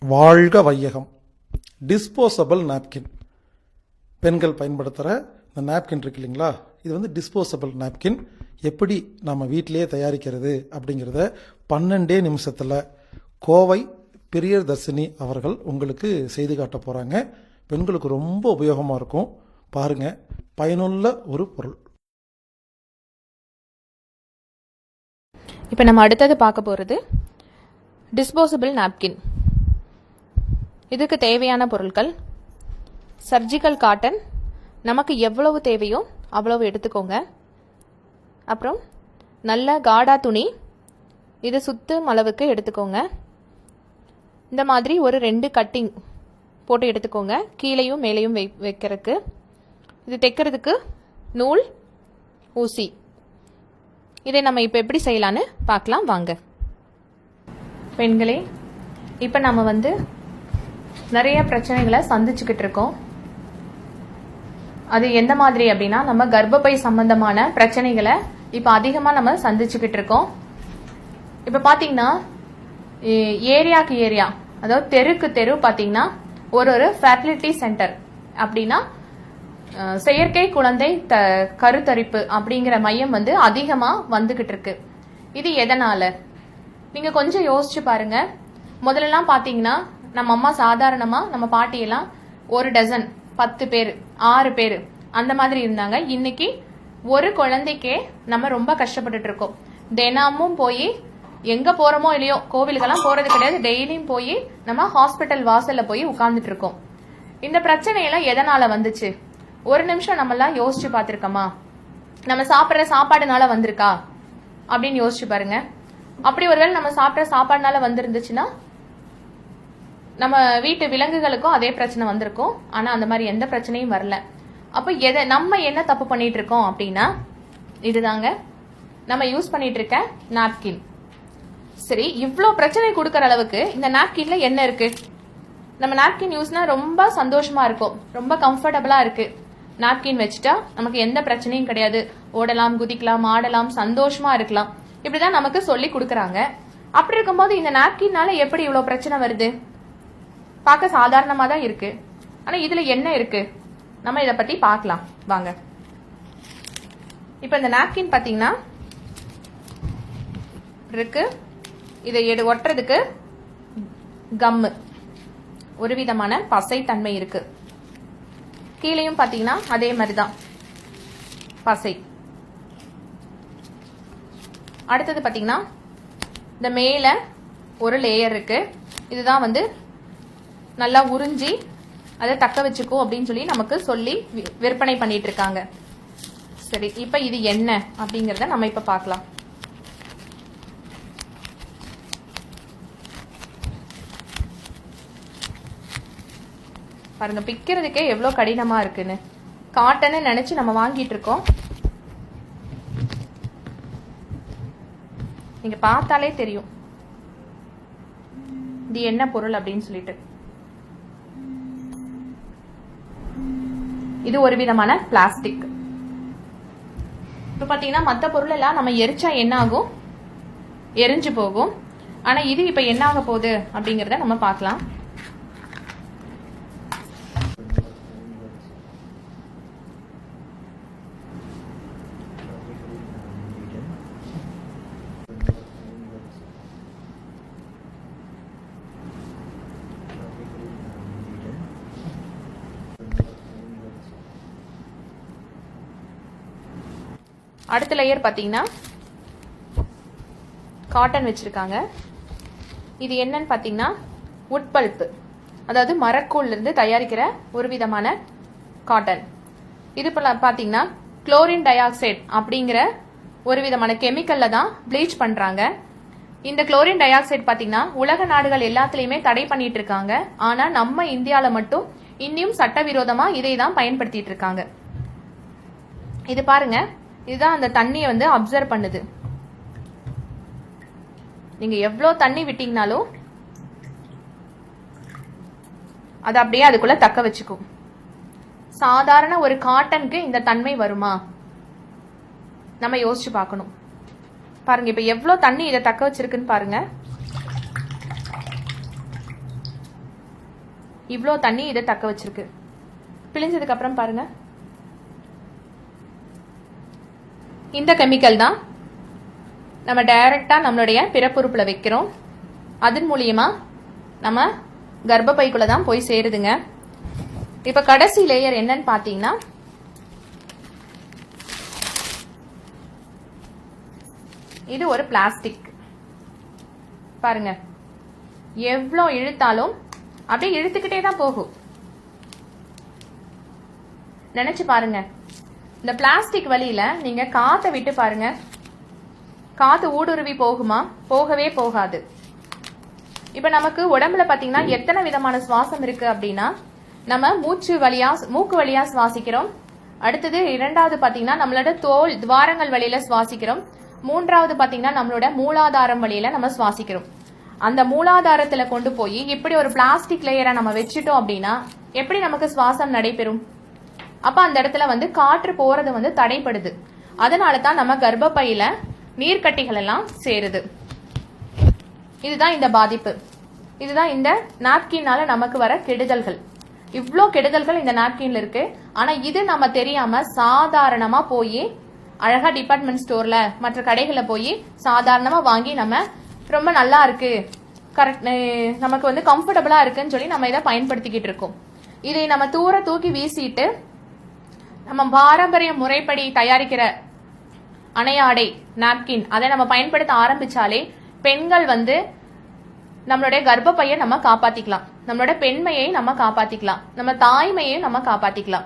வாழ்க வையகம். Disposable napkin, பெண்கள் பயன்படுத்துகிற இந்த நாப்கின் இருக்கு இல்லைங்களா, இது வந்து டிஸ்போசபிள் நாப்கின். எப்படி நம்ம வீட்டிலேயே தயாரிக்கிறது அப்படிங்கிறத 12 நிமிஷத்தில் கோவை பிரியதர்ஷினி அவர்கள் உங்களுக்கு செய்து காட்ட போகிறாங்க. பெண்களுக்கு ரொம்ப உபயோகமாக இருக்கும். பாருங்கள், பயனுள்ள ஒரு பொருள். இப்போ நம்ம அடுத்தது பார்க்க போகிறது டிஸ்போசபிள் நாப்கின். இதுக்கு தேவையான பொருட்கள்: சர்ஜிக்கல் காட்டன், நமக்கு எவ்வளவு தேவையோ அவ்வளவு எடுத்துக்கோங்க. அப்புறம் நல்ல காடா துணி, இது சுத்தும் அளவுக்கு எடுத்துக்கோங்க. இந்த மாதிரி ஒரு 2 கட்டிங் போட்டு எடுத்துக்கோங்க, கீழையும் மேலேயும் வைக்கிறதுக்கு. இது தைக்கிறதுக்கு நூல், ஊசி. இதை நம்ம இப்போ எப்படி செய்யலான்னு பார்க்கலாம் வாங்க. பெண்களே, இப்போ நம்ம வந்து நிறைய பிரச்சனைகளை சந்திச்சுக்கிட்டு இருக்கோம். அது எந்த மாதிரி அப்படின்னா, நம்ம கர்ப்பப்பை சம்பந்தமான பிரச்சனைகளை இப்போ அதிகமாக நம்ம சந்திச்சுக்கிட்டு இருக்கோம். இப்போ பார்த்தீங்கன்னா ஏரியாவுக்கு ஏரியா, அதாவது தெருக்கு தெரு பார்த்தீங்கன்னா ஒரு ஃபெர்டிலிட்டி சென்டர் அப்படின்னா செயற்கை குழந்தை கருத்தரிப்பு அப்படிங்கிற மையம் வந்து அதிகமாக வந்துகிட்டு இருக்கு. இது எதனால? நீங்கள் கொஞ்சம் யோசிச்சு பாருங்க. முதல்லலாம் பார்த்தீங்கன்னா நம்ம அம்மா சாதாரணமாக, நம்ம பாட்டியெல்லாம் ஒரு டசன் 10 பேர் 6 பேர் அந்த மாதிரி இருந்தாங்க. இன்னைக்கு ஒரு குழந்தைக்கே நம்ம ரொம்ப கஷ்டப்பட்டுட்டு இருக்கோம். தினமும் போய் எங்கே போகிறோமோ இல்லையோ, கோவிலுக்கெல்லாம் போகிறது கிடையாது, டெய்லியும் போய் நம்ம ஹாஸ்பிட்டல் வாசலில் போய் உட்கார்ந்துட்டு இருக்கோம். இந்த பிரச்சனையெல்லாம் எதனால வந்துச்சு? ஒரு நிமிஷம் நம்மளாம் யோசிச்சு பார்த்துருக்கோமா? நம்ம சாப்பிட்ற சாப்பாடுனால வந்திருக்கா அப்படின்னு யோசிச்சு பாருங்க. அப்படி ஒருவேளை நம்ம சாப்பிட்ற சாப்பாடுனால வந்திருந்துச்சுன்னா நம்ம வீட்டு விலங்குகளுக்கும் அதே பிரச்சனை வந்திருக்கும். ஆனால் அந்த மாதிரி எந்த பிரச்சனையும் வரல. அப்போ நம்ம என்ன தப்பு பண்ணிட்டு இருக்கோம் அப்படின்னா, இதுதாங்க நம்ம யூஸ் பண்ணிட்டு இருக்க நாப்கின். சரி, இவ்வளோ பிரச்சனை கொடுக்குற அளவுக்கு இந்த நாப்கின்ல என்ன இருக்கு? நம்ம நாப்கின் யூஸ்னா ரொம்ப சந்தோஷமா இருக்கும், ரொம்ப கம்ஃபர்டபுளா இருக்கு. நாப்கின் வச்சுட்டா நமக்கு எந்த பிரச்சனையும் கிடையாது, ஓடலாம், குதிக்கலாம், ஆடலாம், சந்தோஷமா இருக்கலாம், இப்படிதான் நமக்கு சொல்லி கொடுக்குறாங்க. அப்படி இருக்கும்போது இந்த நாப்கின்னால எப்படி இவ்வளோ பிரச்சனை வருது? பார்க்க சாதாரணமாக தான் இருக்கு, ஆனால் இதுல என்ன இருக்கு நம்ம இதை பத்தி பார்க்கலாம் வாங்க. இப்போ இந்த நாப்கின் பார்த்தீங்கன்னா இருக்கு, இதை ஒட்டுறதுக்கு கம்மு, ஒரு விதமான பசை தன்மை இருக்கு. கீழையும் பார்த்தீங்கன்னா அதே மாதிரி தான் பசை. அடுத்தது பார்த்தீங்கன்னா இந்த மேலே ஒரு லேயர் இருக்கு, இதுதான் வந்து நல்லா உறிஞ்சி அதை தக்க வச்சுக்கோ அப்படின்னு சொல்லி நமக்கு சொல்லி விற்பனை பண்ணிட்டு இருக்காங்க. சரி, இப்போ இது என்ன அப்படிங்கிறத நம்ம இப்போ பார்க்கலாம். பாருங்க, பிக்கிறதுக்கே எவ்வளோ கடினமா இருக்குன்னு. காட்டன்னு நினைச்சு நம்ம வாங்கிட்டு இருக்கோம். நீங்க பார்த்தாலே தெரியும் இது என்ன பொருள் அப்படின்னு சொல்லிட்டு. இது ஒரு விதமான பிளாஸ்டிக். இப்ப பாத்தீங்கன்னா மற்ற பொருள் எல்லாம் நம்ம எரிச்சா என்ன ஆகும்? எரிஞ்சு போகும். ஆனா இது இப்ப என்ன ஆக போகுது அப்படிங்கறத நம்ம பார்க்கலாம். அடுத்த லேயர் பார்த்தீங்கன்னா காட்டன் வச்சிருக்காங்க. இது என்னன்னு பார்த்தீங்கன்னா வுட் பல்ப், அதாவது மரக்கூழ்ல இருந்து தயாரிக்கிற ஒரு விதமான காட்டன். இது பார்த்தீங்கன்னா குளோரின் டை ஆக்சைடு அப்படிங்கிற ஒரு விதமான கெமிக்கல்ல தான் ப்ளீச் பண்றாங்க. இந்த குளோரின் டை ஆக்சைடு பார்த்தீங்கன்னா உலக நாடுகள் எல்லாத்துலயுமே தடை பண்ணிட்டு இருக்காங்க. ஆனா நம்ம இந்தியாவில் மட்டும் இன்னும் சட்டவிரோதமா இதை தான் பயன்படுத்திட்டு இருக்காங்க. இது பாருங்க, இதுதான் அந்த தண்ணியை வந்து அப்சர்வ் பண்ணுது. நீங்க எவ்வளோ தண்ணி விட்டீங்கனாலும் அது அப்படியே அதுக்குள்ள தக்க வச்சுக்கும். சாதாரண ஒரு காட்டனுக்கு இந்த தன்மை வருமா? நம்ம யோசிச்சு பார்க்கணும். பாருங்க, இப்ப எவ்வளவு தண்ணி இதை தக்க வச்சிருக்குன்னு பாருங்க. இவ்வளோ தண்ணி இதை தக்க வச்சிருக்கு. பிழிஞ்சதுக்கு அப்புறம் பாருங்க, இந்த கெமிக்கல் தான் நம்ம டைரக்டா நம்மளுடைய பிறப்புறுப்புல வைக்கிறோம். அதன் மூலியமா நம்ம கர்ப்பப்பைக்குள்ள தான் போய் சேருதுங்க. இப்ப கடைசி லேயர் என்னன்னு பாத்தீங்கன்னா, இது ஒரு பிளாஸ்டிக். பாருங்க, எவ்வளோ இழுத்தாலும் அப்படியே இழுத்துக்கிட்டே தான் போகும். நினைச்சு பாருங்க, இந்த பிளாஸ்டிக் வழியில நீங்க காத்தை விட்டு பாருங்க, காத்து ஊடுருவி போகுமா? போகவே போகாது. இப்ப நமக்கு உடம்புல பாத்தீங்கன்னா எத்தனை விதமான சுவாசம் இருக்கு அப்படின்னா, நம்ம மூக்கு வழியா சுவாசிக்கிறோம். அடுத்தது இரண்டாவது பாத்தீங்கன்னா நம்மளோட தோல் துவாரங்கள் வழியில சுவாசிக்கிறோம். மூன்றாவது பாத்தீங்கன்னா நம்மளோட மூலாதாரம் வழியில நம்ம சுவாசிக்கிறோம். அந்த மூலாதாரத்துல கொண்டு போய் இப்படி ஒரு பிளாஸ்டிக் லேயரை நம்ம வச்சுட்டோம் அப்படின்னா எப்படி நமக்கு சுவாசம் நடைபெறும்? அப்ப அந்த இடத்துல காற்று போறது தடைப்படுது. அதனால தான் நம்ம கர்ப்பப்பையில நீர்க்கட்டிகள் எல்லாம் சேருது. இதுதான் இந்த பாதிப்பு. இதுதான் இந்த நாப்கின்னால நமக்கு வர கெடுதல்கள். இவ்ளோ கெடுதல்கள் இந்த நாப்கின்ல இருக்கு. ஆனா இது நம்ம தெரியாம சாதாரணமா போய் அழகா டிபார்ட்மெண்ட் ஸ்டோர்ல மற்ற கடைகள்ல போய் சாதாரணமா வாங்கி நம்ம ரொம்ப நல்லா இருக்கு, கரெக்ட், நமக்கு கம்ஃபர்டபுளா இருக்குன்னு சொல்லி நம்ம இதை பயன்படுத்திக்கிட்டு இருக்கோம். இதை நம்ம தூக்கி வீசிட்டு நம்ம பாரம்பரிய முறைப்படி தயாரிக்கிற அணையாடை நாப்கின் அதை நம்ம பயன்படுத்த ஆரம்பிச்சாலே பெண்கள் நம்மளுடைய கர்ப்பப்பையை நம்ம காப்பாத்திக்கலாம், நம்மளோட பெண்மையை நம்ம காப்பாத்திக்கலாம், நம்ம தாய்மையை நம்ம காப்பாத்திக்கலாம்,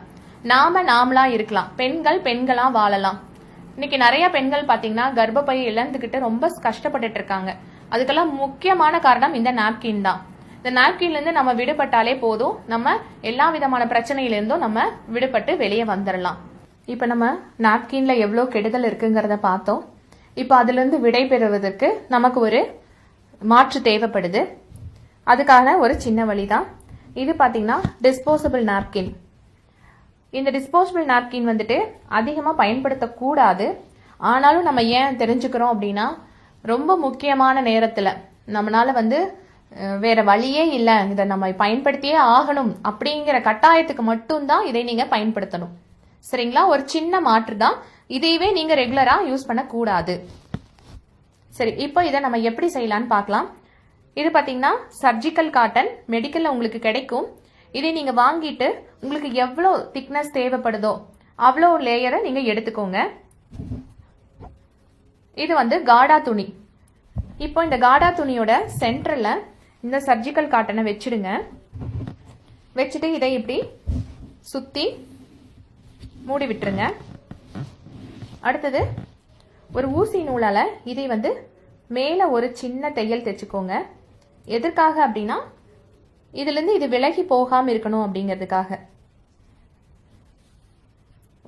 நாமளா இருக்கலாம், பெண்கள் பெண்களா வாழலாம். இன்னைக்கு நிறைய பெண்கள் பாத்தீங்கன்னா கர்ப்பப்பையை இழந்துகிட்டு ரொம்ப கஷ்டப்பட்டுட்டு இருக்காங்க. அதுக்கெல்லாம் முக்கியமான காரணம் இந்த நாப்கின் தான். இந்த நாப்கின்ல இருந்து நம்ம விடுபட்டாலே போதும், நம்ம எல்லா விதமான பிரச்சனையில இருந்தும் நம்ம விடுபட்டு வெளியே வந்துடலாம். இப்ப நம்ம நாப்கின்ல எவ்வளவு கெடுதல் இருக்குங்கிறத பார்த்தோம். இப்ப அதுல இருந்து விடை பெறுவதற்கு நமக்கு ஒரு மாற்று தேவைப்படுது. அதுக்கான ஒரு சின்ன வழிதான் இது. பாத்தீங்கன்னா டிஸ்போசபிள் நாப்கின். இந்த டிஸ்போசபிள் நாப்கின் அதிகமா பயன்படுத்தக்கூடாது. ஆனாலும் நம்ம ஏன் தெரிஞ்சுக்கிறோம் அப்படின்னா, ரொம்ப முக்கியமான நேரத்துல நம்மளால வேற வழியே இல்லை, இதை நம்ம பயன்படுத்தியே ஆகணும் அப்படிங்கிற கட்டாயத்துக்கு மட்டும்தான் இதை நீங்க பயன்படுத்தணும். சரிங்களா? ஒரு சின்ன மாற்று தான். இதையவே நீங்க ரெகுலரா யூஸ் பண்ண கூடாது. சரி, இப்போ இதை நம்ம எப்படி செய்யலாம்னு பார்க்கலாம். இது பாத்தீங்கன்னா சர்ஜிக்கல் காட்டன் மெடிக்கல்ல உங்களுக்கு கிடைக்கும். இதை நீங்க வாங்கிட்டு உங்களுக்கு எவ்வளோ திக்னஸ் தேவைப்படுதோ அவ்வளோ லேயரை நீங்க எடுத்துக்கோங்க. இது காடா துணி. இப்போ இந்த காடா துணியோட சென்டர்ல இந்த சர்ஜிக்கல் காட்டனை வச்சிடுங்க. வச்சுட்டு இதை இப்படி சுத்தி மூடி விட்டுருங்க. அடுத்தது ஒரு ஊசி நூலால இதை மேல ஒரு சின்ன தையல் தைச்சுக்கோங்க. எதற்காக அப்படின்னா, இதுல இருந்து இது விலகி போகாம இருக்கணும் அப்படிங்கிறதுக்காக.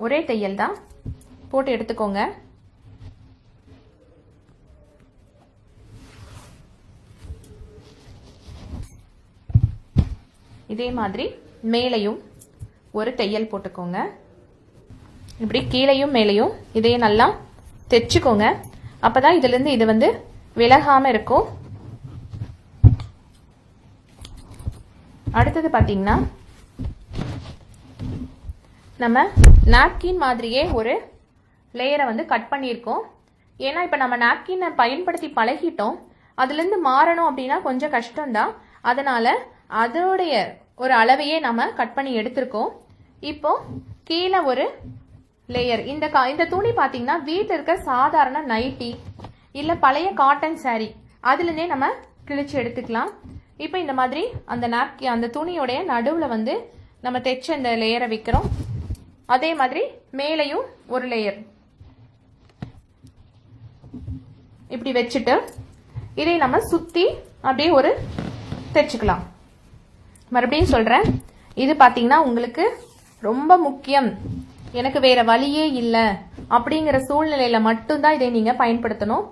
ஒரே தையல் தான் போட்டு எடுத்துக்கோங்க. இதே மாதிரி மேலையும் ஒரு தையல் போட்டுக்கோங்க. இப்படி கீழையும் மேலையும் இதையே நல்லா தைச்சுக்கோங்க. அப்பதான் இதுல இருந்து இது விலகாம இருக்கும். அடுத்தது பாத்தீங்கன்னா, நம்ம நாப்கின் மாதிரியே ஒரு லேயரை கட் பண்ணியிருக்கோம். ஏன்னா இப்ப நம்ம நாப்கினை பயன்படுத்தி பழகிட்டோம். அதுல இருந்து மாறணும் அப்படின்னா கொஞ்சம் கஷ்டம்தான். அதனால அதோடைய ஒரு அளவையே நம்ம கட் பண்ணி எடுத்திருக்கோம். இப்போ கீழே ஒரு லேயர். இந்த துணி பாத்தீங்கன்னா வீட்டில் இருக்க சாதாரண நைட்டி இல்ல பழைய காட்டன் சாரி அதுல இருந்தே நம்ம கிழிச்சு எடுத்துக்கலாம். இப்போ இந்த மாதிரி அந்த நாப்கின் அந்த துணியோடைய நடுவுல நம்ம தைச்ச இந்த லேயரை வைக்கிறோம். அதே மாதிரி மேலையும் ஒரு லேயர் இப்படி வச்சுட்டு இதை நம்ம சுத்தி அப்படியே ஒரு தைச்சுக்கலாம். மறுபடியும் சொல்றேன், இது பாத்தீங்கன்னா உங்களுக்கு ரொம்ப முக்கியம். எனக்கு வேற வழியே இல்லை அப்படிங்கிற சூழ்நிலையில மட்டும்தான் இதை நீங்க பயன்படுத்தணும்.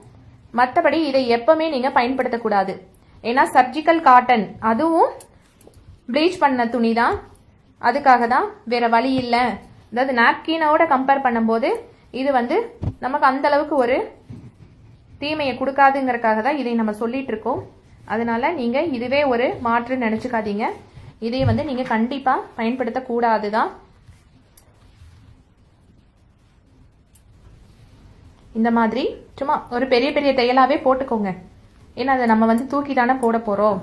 மற்றபடி இதை எப்பவுமே நீங்க பயன்படுத்தக்கூடாது. ஏன்னா சர்ஜிக்கல் காட்டன் அதுவும் ப்ளீச் பண்ண துணி தான். அதுக்காக தான், வேற வழி இல்லை. அதாவது நாப்கினோட கம்பேர் பண்ணும்போது இது நமக்கு அந்த அளவுக்கு ஒரு தீமையை கொடுக்காதுங்கிறதுக்காக தான் இதை நம்ம சொல்லிட்டு இருக்கோம். அதனால நீங்க இதுவே ஒரு மாற்று நினைச்சுக்காதீங்க. இதை வந்து நீங்கள் கண்டிப்பாக பயன்படுத்தக்கூடாது தான். இந்த மாதிரி சும்மா ஒரு பெரிய பெரிய தையலாகவே போட்டுக்கோங்க. ஏன்னா அதை நம்ம வந்து தூக்கி தானே போட போகிறோம்.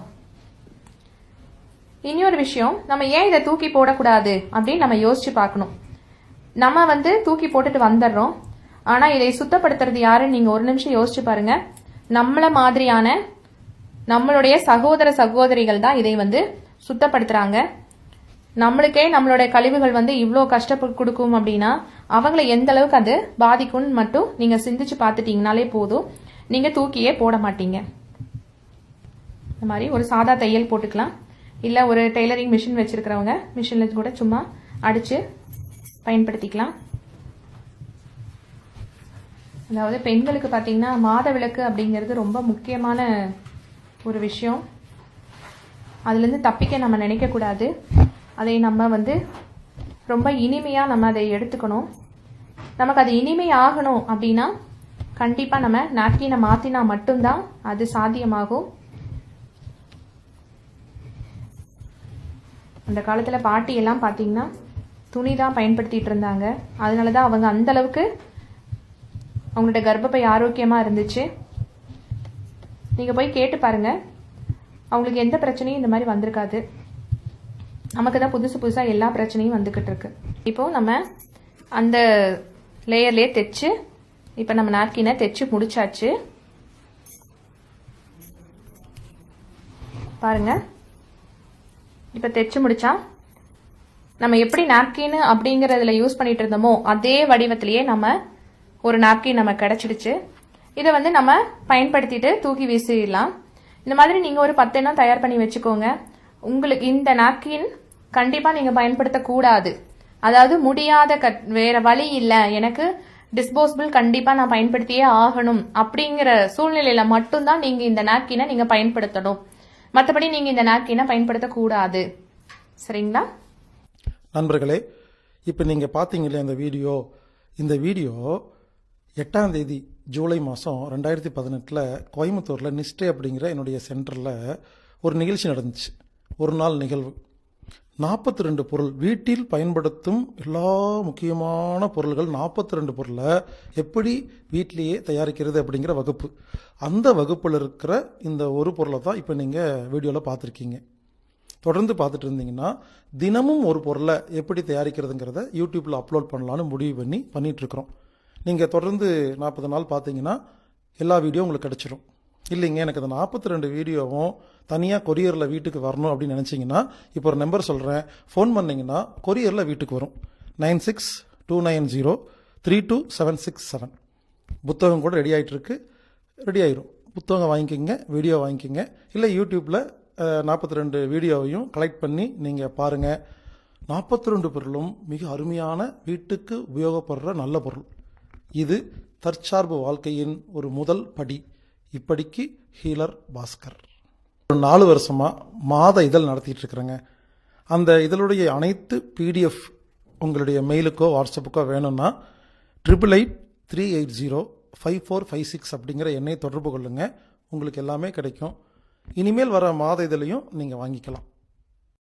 இன்னொரு விஷயம், நம்ம ஏன் இதை தூக்கி போடக்கூடாது அப்படின்னு நம்ம யோசிச்சு பார்க்கணும். நம்ம வந்து தூக்கி போட்டுட்டு வந்துடுறோம், ஆனால் இதை சுத்தப்படுத்துறது யாருன்னு நீங்கள் ஒரு நிமிஷம் யோசிச்சு பாருங்க. நம்மள மாதிரியான நம்மளுடைய சகோதர சகோதரிகள் தான் இதை வந்து சுத்தப்படுத்துறாங்க. நம்மளுக்கே நம்மளுடைய கழிவுகள் வந்து இவ்வளோ கஷ்டப்பட்டு கொடுக்கும் அப்படின்னா அவங்கள எந்த அளவுக்கு அது பாதிக்கும்னு மட்டும் நீங்கள் சிந்திச்சு பார்த்துட்டீங்கனாலே போதும், நீங்கள் தூக்கியே போட மாட்டீங்க. இந்த மாதிரி ஒரு சாதா தையல் போட்டுக்கலாம். இல்லை ஒரு டெய்லரிங் மிஷின் வச்சுருக்கிறவங்க மிஷினில் கூட சும்மா அடித்து பயன்படுத்திக்கலாம். அதாவது பெண்களுக்கு பார்த்தீங்கன்னா மாத விளக்கு அப்படிங்கிறது ரொம்ப முக்கியமான ஒரு விஷயம். அதுலேருந்து தப்பிக்க நம்ம நினைக்கக்கூடாது. அதை நம்ம வந்து ரொம்ப இனிமையாக நம்ம அதை எடுத்துக்கணும். நமக்கு அது இனிமை ஆகணும் அப்படின்னா கண்டிப்பாக நம்ம நாப்கினை மாற்றினா மட்டும்தான் அது சாத்தியமாகும். அந்த காலத்தில் பாட்டி எல்லாம் பார்த்தீங்கன்னா துணி தான் பயன்படுத்திட்டு இருந்தாங்க. அதனால தான் அவங்க அந்த அளவுக்கு அவங்களோட கர்ப்பப்பை ஆரோக்கியமாக இருந்துச்சு. நீங்கள் போய் கேட்டு பாருங்கள், அவங்களுக்கு எந்த பிரச்சனையும் இந்த மாதிரி வந்திருக்காது. நமக்கு தான் புதுசு புதுசாக எல்லா பிரச்சனையும் வந்துக்கிட்டு இருக்கு. இப்போது நம்ம அந்த லேயர்லேயே தைச்சு இப்போ நம்ம நாப்கினை தைச்சு முடிச்சாச்சு. பாருங்கள், இப்போ தைச்சு முடிச்சா நம்ம எப்படி நாப்கின் அப்படிங்கிறதுல யூஸ் பண்ணிட்டு இருந்தோமோ அதே வடிவத்திலேயே நம்ம ஒரு நாப்கின் நம்ம கிடச்சிடுச்சு. இதை வந்து நம்ம பயன்படுத்திட்டு தூக்கி வீசிடலாம். இந்த மாதிரி நீங்கள் ஒரு 10 எண்ணம் தயார் பண்ணி வச்சுக்கோங்க. உங்களுக்கு இந்த நாப்கின் கண்டிப்பாக நீங்கள் பயன்படுத்தக்கூடாது. அதாவது முடியாத வேற வழி இல்லை, எனக்கு டிஸ்போசபிள் கண்டிப்பாக நான் பயன்படுத்தியே ஆகணும் அப்படிங்கிற சூழ்நிலையில் மட்டும்தான் நீங்கள் இந்த நாப்கினை நீங்கள் பயன்படுத்தணும். மற்றபடி நீங்கள் இந்த நாப்கினை பயன்படுத்தக்கூடாது. சரிங்களா நண்பர்களே? இப்போ நீங்கள் பார்த்தீங்களே இந்த வீடியோ 8ஆம் தேதி ஜூலை மாதம் 2018 கோயம்புத்தூரில் நிஸ்டே அப்படிங்கிற என்னுடைய சென்டரில் ஒரு நிகழ்ச்சி நடந்துச்சு. ஒரு நாள் நிகழ்வு. 42 பொருள், வீட்டில் பயன்படுத்தும் எல்லா முக்கியமான பொருள்கள் 42 பொருளை எப்படி வீட்டிலேயே தயாரிக்கிறது அப்படிங்கிற வகுப்பு. அந்த வகுப்பில் இருக்கிற இந்த ஒரு பொருளை தான் இப்போ நீங்கள் வீடியோவில் பார்த்துருக்கீங்க. தொடர்ந்து பார்த்துட்டு இருந்தீங்கன்னா தினமும் ஒரு பொருளை எப்படி தயாரிக்கிறதுங்கிறத யூடியூப்பில் அப்லோட் பண்ணலான்னு முடிவு பண்ணிகிட்ருக்குறோம். நீங்கள் தொடர்ந்து 40 நாள் பார்த்தீங்கன்னா எல்லா வீடியோ உங்களுக்கு கிடச்சிரும். இல்லைங்க எனக்கு அந்த 42 வீடியோவும் தனியாக கொரியரில் வீட்டுக்கு வரணும் அப்படின்னு நினச்சிங்கன்னா இப்போ ஒரு நம்பர் சொல்கிறேன், ஃபோன் பண்ணிங்கன்னா கொரியரில் வீட்டுக்கு வரும். 9629032767. புத்தகம் கூட ரெடி ஆகிட்டுருக்கு, ரெடி ஆயிரும். புத்தகம் வாங்கிக்கோங்க, வீடியோ வாங்கிக்கோங்க. இல்லை யூடியூப்பில் 42 வீடியோவையும் கலெக்ட் பண்ணி நீங்கள் பாருங்கள். 42 பொருளும் மிக அருமையான வீட்டுக்கு உபயோகப்படுற நல்ல பொருள். இது தற்சார்பு வாழ்க்கையின் ஒரு முதல் படி. இப்படிக்கு ஹீலர் பாஸ்கர். ஒரு 4 வருஷமாக மாத இதழ் நடத்திட்டு இருக்கிறேங்க. அந்த இதழுடைய அனைத்து PDF உங்களுடைய மெயிலுக்கோ வாட்ஸ்அப்புக்கோ வேணும்னா 8883805456 அப்படிங்கிற எண்ணை தொடர்பு கொள்ளுங்கள். உங்களுக்கு எல்லாமே கிடைக்கும். இனிமேல் வர மாத இதழையும் நீங்கள் வாங்கிக்கலாம்.